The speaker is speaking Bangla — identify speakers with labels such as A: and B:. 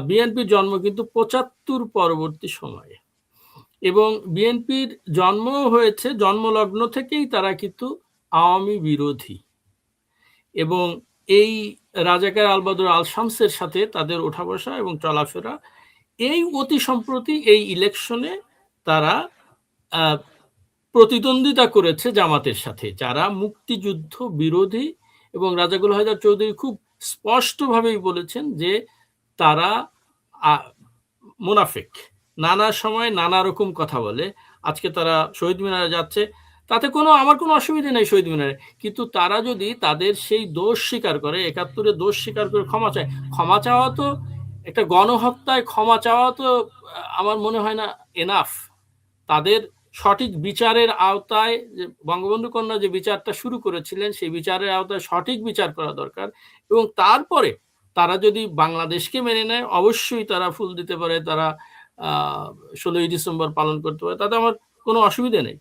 A: বিএনপির জন্ম কিন্তু ৭৫ পরবর্তী সময়ে, এবং বিএনপির জন্ম হয়েছে, জন্মলগ্ন থেকেই তারা কিন্তু আওয়ামী বিরোধী, এবং এই রাজাকার আলবদর আল শামসের সাথে তাদের ওঠা বসা এবং চলাফেরা, এই অতি সম্প্রতি এই ইলেকশনে তারা প্রতিদ্বন্দ্বিতা করেছে জামাতের সাথে, যারা মুক্তিযুদ্ধ বিরোধী, এবং রাজা গোলাম হায়দার চৌধুরী খুব স্পষ্টভাবেই বলেছেন যে তারা মুনাফিক, নানা সময় নানা রকম কথা বলে। আজকে তারা শহীদ মিনারে যাচ্ছে, তাতে আমার কোনো অসুবিধা নেই শহীদ মিনারে, কিন্তু তারা যদি তাদের সেই দোষ স্বীকার করে, ৭১-এ দোষ স্বীকার করে ক্ষমা চায়, ক্ষমা চাওয়া তো একটা গণহত্যায় ক্ষমা চাওয়া তো আমার মনে হয় না এনাফ। তাদের সঠিক বিচারের আওতায়, বঙ্গবন্ধু কন্যা যে বিচারটা শুরু করেছিলেন সেই বিচারের আওতায় সঠিক বিচার করা দরকার, এবং তারপরে তারা যদি বাংলাদেশকে মেনে নেয়, অবশ্যই তারা ফুল দিতে পারে, তারা 16ই ডিসেম্বর পালন করতে পারে, তাতে আমার কোনো অসুবিধা নেই।